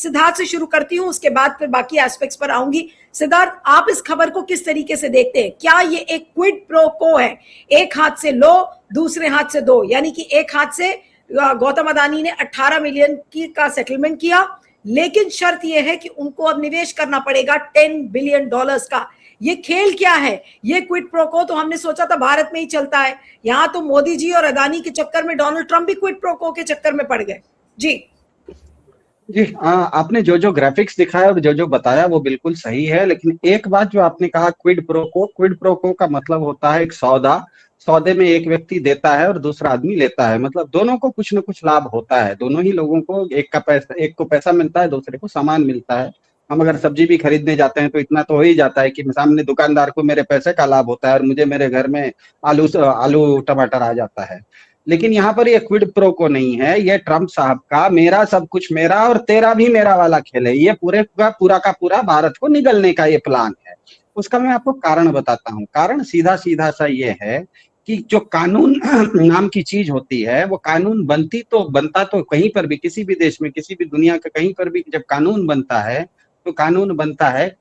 सिद्धार्थ से शुरू करती हूँ, उसके बाद फिर बाकी एस्पेक्ट्स पर आऊंगी। सिद्धार्थ, आप इस खबर को किस तरीके से देखते हैं? क्या ये एक क्विड प्रो को है, एक हाथ से लो दूसरे हाथ से दो, यानी कि एक हाथ से गौतम अडानी ने 18 मिलियन की का सेटलमेंट किया, लेकिन शर्त यह है कि उनको अब निवेश करना पड़ेगा $10 बिलियन का। ये खेल क्या है? ये क्विड प्रो को तो हमने सोचा था भारत में ही चलता है, यहां तो मोदी जी और अदानी के चक्कर में डोनाल्ड ट्रंप भी क्विड प्रो को के चक्कर में पड़ गए। जी जी, आपने जो जो ग्राफिक्स दिखाया और जो जो बताया वो बिल्कुल सही है, लेकिन एक बात जो आपने कहा क्विड प्रो को का मतलब होता है एक सौदा। सौदे में एक व्यक्ति देता है और दूसरा आदमी लेता है, मतलब दोनों को कुछ न कुछ लाभ होता है, दोनों ही लोगों को, एक को पैसा मिलता है, दूसरे को सामान मिलता है। हम अगर सब्जी भी खरीदने जाते हैं तो इतना तो हो ही जाता है कि सामने दुकानदार को मेरे पैसे का लाभ होता है और मुझे मेरे घर में आलू टमाटर आ जाता है। लेकिन यहाँ पर ये क्विड प्रो को नहीं है, ये ट्रंप साहब का मेरा सब कुछ मेरा और तेरा भी मेरा वाला खेल है। ये पूरा का पूरा भारत को निगलने का ये प्लान है। उसका मैं आपको कारण बताता हूँ। कारण सीधा सीधा सा ये है कि जो कानून नाम की चीज होती है, वो कानून बनता तो कहीं पर भी, किसी भी देश में, किसी भी दुनिया के कहीं पर भी जब कानून बनता है तो कानून बनता है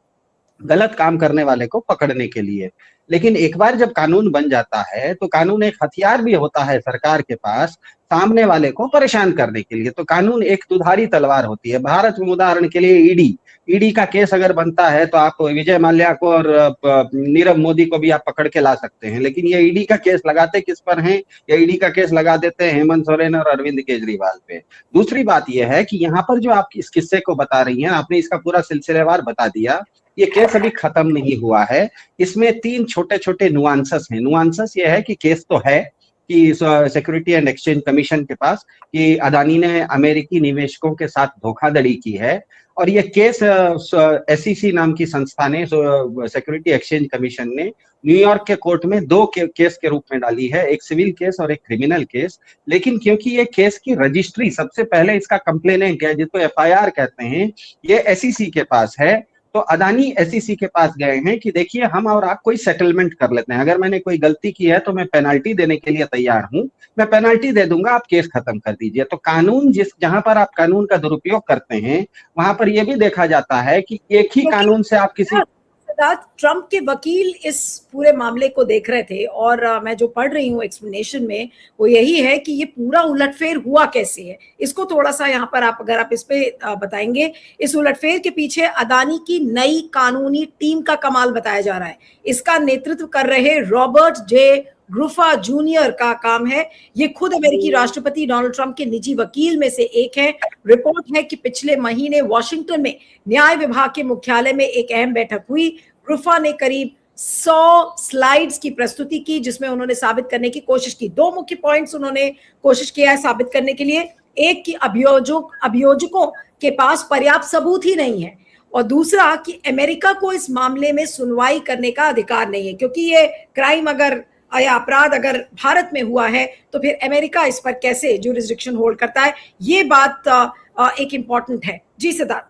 गलत काम करने वाले को पकड़ने के लिए। लेकिन एक बार जब कानून बन जाता है तो कानून एक हथियार भी होता है सरकार के पास सामने वाले को परेशान करने के लिए। तो कानून एक दुधारी तलवार होती है। भारत में उदाहरण के लिए ईडी का केस अगर बनता है तो आप विजय माल्या को और नीरव मोदी को भी आप पकड़ के ला सकते हैं, लेकिन ये ईडी का केस लगाते किस पर हैं? ये ईडी का केस लगा देते हैं हेमंत सोरेन और अरविंद केजरीवाल पे। दूसरी बात यह है कि यहाँ पर जो आप इस किस्से को बता रही हैं, आपने इसका पूरा सिलसिलेवार बता दिया। ये केस अभी खत्म नहीं हुआ है। इसमें 3 छोटे छोटे नुआंसेस हैं। नुआंसेस ये है कि केस तो है कि सिक्योरिटी एंड एक्सचेंज कमीशन के पास कि अदानी ने अमेरिकी निवेशकों के साथ धोखाधड़ी की है, और ये केस एसईसी नाम की संस्था ने, सिक्योरिटी एक्सचेंज कमीशन ने न्यूयॉर्क के कोर्ट में 2 केस के रूप में डाली है, एक सिविल केस और एक क्रिमिनल केस। लेकिन क्योंकि ये केस की रजिस्ट्री, सबसे पहले इसका कंप्लेनेंट है जिसको एफआईआर कहते हैं, ये एसईसी के पास है। तो अदानी एसईसी के पास गए हैं कि देखिए हम और आप कोई सेटलमेंट कर लेते हैं, अगर मैंने कोई गलती की है तो मैं पेनल्टी देने के लिए तैयार हूं, मैं पेनल्टी दे दूंगा, आप केस खत्म कर दीजिए। तो कानून जहां पर आप कानून का दुरुपयोग करते हैं वहां पर यह भी देखा जाता है कि एक ही कानून से आप किसी ट्रंप के वकील इस पूरे मामले को देख रहे थे, और मैं जो पढ़ रही हूँ एक्सप्लेनेशन में वो यही है कि ये पूरा उलटफेर हुआ कैसे है। इसको थोड़ा सा यहाँ पर अगर आप इस पे बताएंगे। इस उलटफेर के पीछे अदानी की नई कानूनी टीम का कमाल बताया जा रहा है। इसका नेतृत्व कर रहे रॉबर्ट जे ग्रुफा जूनियर का काम है। ये खुद अमेरिकी राष्ट्रपति डोनाल्ड ट्रंप के निजी वकील में से एक है। रिपोर्ट है कि पिछले महीने वॉशिंगटन में न्याय विभाग के मुख्यालय में एक अहम बैठक हुई। ग्रुफा ने करीब 100 स्लाइड्स की प्रस्तुति की, जिसमें उन्होंने साबित करने की कोशिश की। 2 मुख्य पॉइंट्स उन्होंने कोशिश किया है साबित करने के लिए। एक कि अभियोजकों के पास पर्याप्त सबूत ही नहीं है, और दूसरा कि अमेरिका को इस मामले में सुनवाई करने का अधिकार नहीं है, क्योंकि ये क्राइम अगर या अपराध अगर भारत में हुआ है तो फिर अमेरिका इस पर कैसे ज्यूरिसडिक्शन होल्ड करता है। ये बात एक इंपॉर्टेंट है। जी सिद्धार्थ,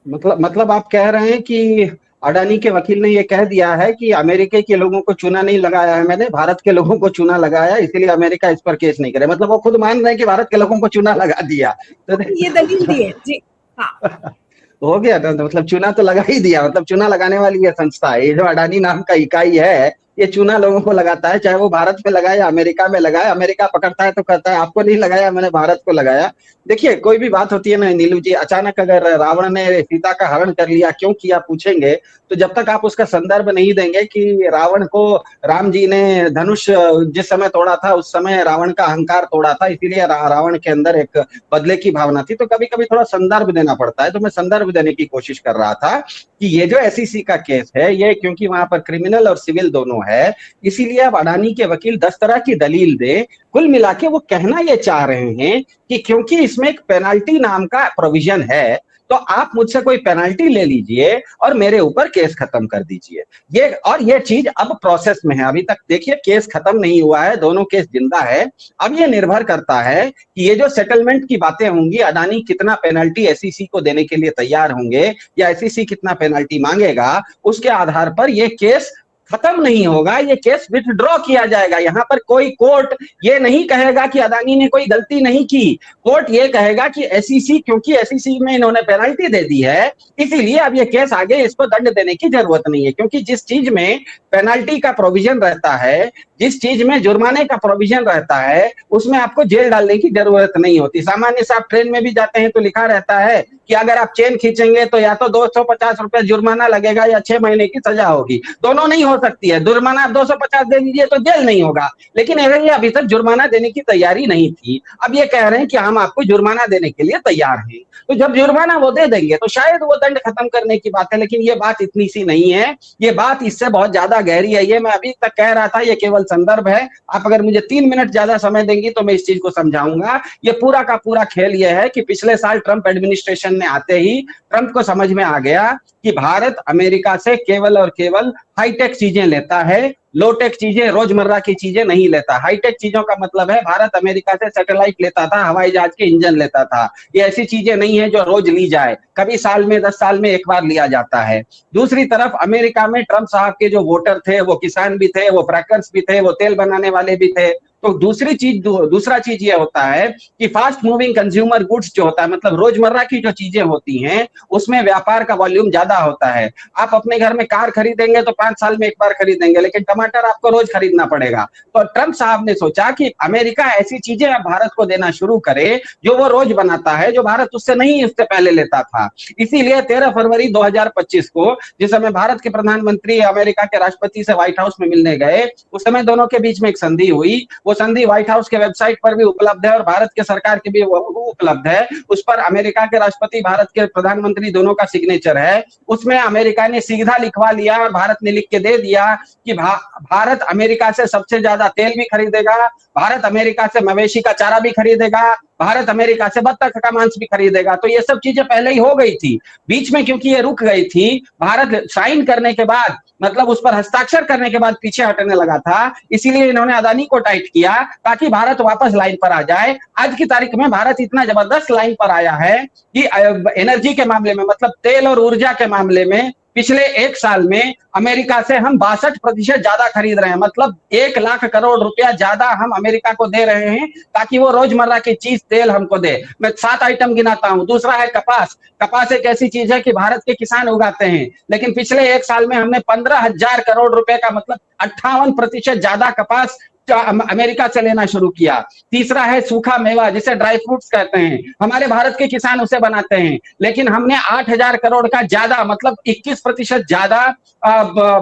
मतलब आप कह रहे हैं कि अडानी के वकील ने ये कह दिया है कि अमेरिका के लोगों को चूना नहीं लगाया है मैंने, भारत के लोगों को चूना लगाया, इसीलिए अमेरिका इस पर केस नहीं करे। मतलब वो खुद मान रहे हैं कि भारत के लोगों को चूना लगा दिया। तो ये दलील दी है जी। हाँ, हो गया था, तो मतलब चूना तो लगा ही दिया। मतलब चूना लगाने वाली ये संस्था है, ये जो अडानी नाम का इकाई है, ये चूना लोगों को लगाता है, चाहे वो भारत में लगाए या अमेरिका में लगाए। अमेरिका पकड़ता है तो कहता है आपको नहीं लगाया, मैंने भारत को लगाया। देखिए कोई भी बात होती है ना नीलू जी, अचानक अगर रावण ने सीता का हरण कर लिया, क्यों किया पूछेंगे तो जब तक आप उसका संदर्भ नहीं देंगे कि रावण को राम जी ने धनुष जिस समय तोड़ा था उस समय रावण का अहंकार तोड़ा था, इसीलिए रावण के अंदर एक बदले की भावना थी। तो कभी कभी थोड़ा संदर्भ देना पड़ता है, तो मैं संदर्भ देने की कोशिश कर रहा था कि ये जो एसईसी का केस है, ये क्योंकि वहां पर क्रिमिनल और सिविल दोनों है, इसीलिए अब अडानी के वकील 10 तरह की दलील दे। कुल मिला के वो कहना ये चाह रहे हैं कि क्योंकि इसमें एक पेनाल्टी नाम का प्रोविजन है, तो आप मुझसे कोई पेनाल्टी ले लीजिए और मेरे ऊपर केस खत्म कर दीजिए। ये चीज अब प्रोसेस में है। अभी तक देखिए केस खत्म नहीं हुआ है, दोनों केस जिंदा है। अब ये निर्भर करता है कि ये जो सेटलमेंट की बातें होंगी, अडानी कितना पेनल्टी एसईसी को देने के लिए तैयार होंगे या एसईसी कितना पेनल्टी मांगेगा, उसके आधार पर ये केस खत्म नहीं होगा, ये केस विथड्रॉ किया जाएगा। यहाँ पर कोई कोर्ट ये नहीं कहेगा कि अदानी ने कोई गलती नहीं की। कोर्ट ये कहेगा कि एसईसी, क्योंकि एसईसी में इन्होंने पेनल्टी दे दी है, इसीलिए अब ये केस आगे इसको दंड देने की जरूरत नहीं है। क्योंकि जिस चीज में पेनल्टी का प्रोविजन रहता है, जिस चीज में जुर्माने का प्रोविजन रहता है, उसमें आपको जेल डालने की जरूरत नहीं होती। सामान्य से आप ट्रेन में भी जाते हैं तो लिखा रहता है कि अगर आप चेन खींचेंगे तो या तो 250 रुपए जुर्माना लगेगा या 6 महीने की सजा होगी। दोनों नहीं हो सकती है। जुर्माना आप 250 दे दीजिए तो जेल नहीं होगा, लेकिन अगर ये अभी तक जुर्माना देने की तैयारी नहीं थी, अब ये कह रहे हैं कि हम आपको जुर्माना देने के लिए तैयार हैं, तो जब जुर्माना वो दे देंगे तो शायद वो दंड खत्म करने की बात है। लेकिन ये बात इतनी सी नहीं है, ये बात इससे बहुत ज्यादा गहरी है। ये मैं अभी तक कह रहा था, ये केवल संदर्भ है। आप अगर मुझे 3 मिनट ज्यादा समय देंगी तो मैं इस चीज को समझाऊंगा। ये पूरा का पूरा खेल ये है कि पिछले साल ट्रंप एडमिनिस्ट्रेशन ने आते ही ट्रंप को समझ में आ गया कि भारत अमेरिका से केवल और केवल हाईटेक चीजें लेता है, लोटेक चीजें, रोजमर्रा की चीजें नहीं लेता। हाईटेक चीजों का मतलब है भारत अमेरिका से सैटेलाइट लेता था, हवाई जहाज के इंजन लेता था। ये ऐसी चीजें नहीं है जो रोज ली जाए, कभी साल में 10 साल में एक बार लिया जाता है। दूसरी तरफ अमेरिका में ट्रंप साहब के जो वोटर थे वो किसान भी थे, वो ट्रैकर्स भी थे, वो तेल बनाने वाले भी थे। तो दूसरा चीज ये होता है कि फास्ट मूविंग कंज्यूमर गुड्स जो होता है, मतलब रोजमर्रा की जो चीजें होती हैं उसमें व्यापार का वॉल्यूम ज्यादा होता है। आप अपने घर में कार खरीदेंगे तो 5 साल में एक बार खरीदेंगे, लेकिन टमाटर आपको रोज खरीदना पड़ेगा। तो ट्रंप साहब ने सोचा कि अमेरिका ऐसी चीजें अब भारत को देना शुरू करे जो वो रोज बनाता है, जो भारत उससे नहीं उससे पहले लेता था। इसीलिए 13 फरवरी 2025 को, जिस समय भारत के प्रधानमंत्री अमेरिका के राष्ट्रपति से व्हाइट हाउस में मिलने गए, उस समय दोनों के बीच में एक संधि हुई। वो संधि व्हाइट हाउस के वेबसाइट पर भी उपलब्ध है और भारत के सरकार के भी उपलब्ध है। उस पर अमेरिका के राष्ट्रपति, भारत के प्रधानमंत्री दोनों का सिग्नेचर है। उसमें अमेरिका ने सीधा लिखवा लिया और भारत ने लिख के दे दिया कि भारत अमेरिका से सबसे ज्यादा तेल भी खरीदेगा, भारत अमेरिका से मवेशी का चारा भी खरीदेगा, भारत अमेरिका से बत्तख का मांस भी खरीदेगा। तो ये सब चीजें पहले ही हो गई थी। बीच में क्योंकि ये रुक गई थी, भारत साइन करने के बाद, मतलब उस पर हस्ताक्षर करने के बाद पीछे हटने लगा था, इसीलिए इन्होंने अदानी को टाइट किया ताकि भारत वापस लाइन पर आ जाए। आज की तारीख में भारत इतना जबरदस्त लाइन पर आया है कि एनर्जी के मामले में, मतलब तेल और ऊर्जा के मामले में पिछले 1 साल में अमेरिका से हम 62% ज्यादा खरीद रहे हैं। मतलब 1 लाख करोड़ रुपया ज्यादा हम अमेरिका को दे रहे हैं ताकि वो रोजमर्रा की चीज तेल हमको दे। मैं 7 आइटम गिनाता हूं। दूसरा है कपास। कपास एक ऐसी चीज है कि भारत के किसान उगाते हैं, लेकिन पिछले 1 साल में हमने 15,000 करोड़ रुपए का, मतलब 58% ज्यादा कपास अमेरिका से लेना शुरू किया। तीसरा है सूखा मेवा, जिसे ड्राई फ्रूट्स कहते हैं। हमारे भारत के किसान उसे बनाते हैं, लेकिन हमने 8,000 करोड़ का ज्यादा, मतलब 21% ज्यादा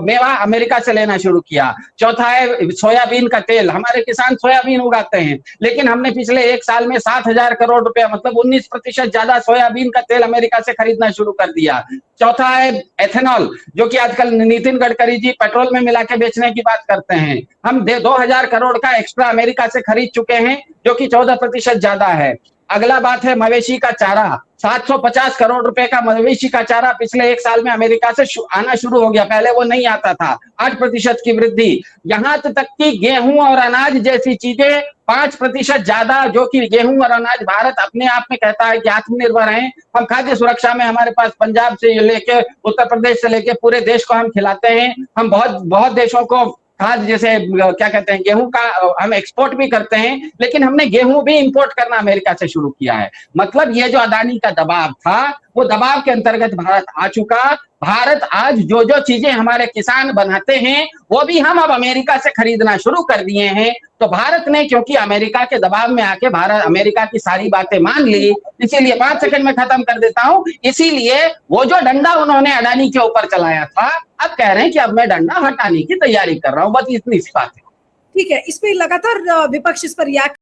मेवा अमेरिका से लेना शुरू किया। चौथा है सोयाबीन का तेल। हमारे किसान सोयाबीन उगाते हैं, लेकिन हमने पिछले 1 साल में 7,000 करोड़ रुपया, मतलब 19% ज्यादा सोयाबीन का तेल अमेरिका से खरीदना शुरू कर दिया। चौथा है एथेनॉल, जो कि आजकल नितिन गडकरी जी पेट्रोल में मिला के बेचने की बात करते हैं। हम 2,000 करोड़ का एक्स्ट्रा अमेरिका से खरीद चुके हैं, जो कि 14% ज्यादा है। अगला बात है मवेशी का चारा। 750 करोड़ रुपए का मवेशी का चारा पिछले 1 साल में अमेरिका से आना शुरू हो गया। पहले वो नहीं आता था। 8% की वृद्धि। यहां तक कि गेहूं और अनाज जैसी चीजें 5% ज्यादा, जो कि गेहूं और अनाज भारत अपने आप में कहता है कि आत्मनिर्भर है। हम खाद्य सुरक्षा में हमारे पास पंजाब से लेके उत्तर प्रदेश से लेके पूरे देश को हम खिलाते हैं। हम बहुत देशों को खाद, जैसे क्या कहते हैं, गेहूं का हम एक्सपोर्ट भी करते हैं, लेकिन हमने गेहूं भी इंपोर्ट करना अमेरिका से शुरू किया है। मतलब ये जो अदानी का दबाव था, वो दबाव के अंतर्गत भारत आ चुका। भारत आज जो जो चीजें हमारे किसान बनाते हैं वो भी हम अब अमेरिका से खरीदना शुरू कर दिए हैं। तो भारत ने, क्योंकि अमेरिका के दबाव में आके भारत अमेरिका की सारी बातें मान ली, इसीलिए 5 सेकंड में खत्म कर देता हूं, इसीलिए वो जो डंडा उन्होंने अडानी के ऊपर चलाया था, अब कह रहे हैं कि अब मैं डंडा हटाने की तैयारी कर रहा हूं। बस इतनी सी बात है। ठीक है, इस पे लगातार विपक्ष इस पर रिएक्ट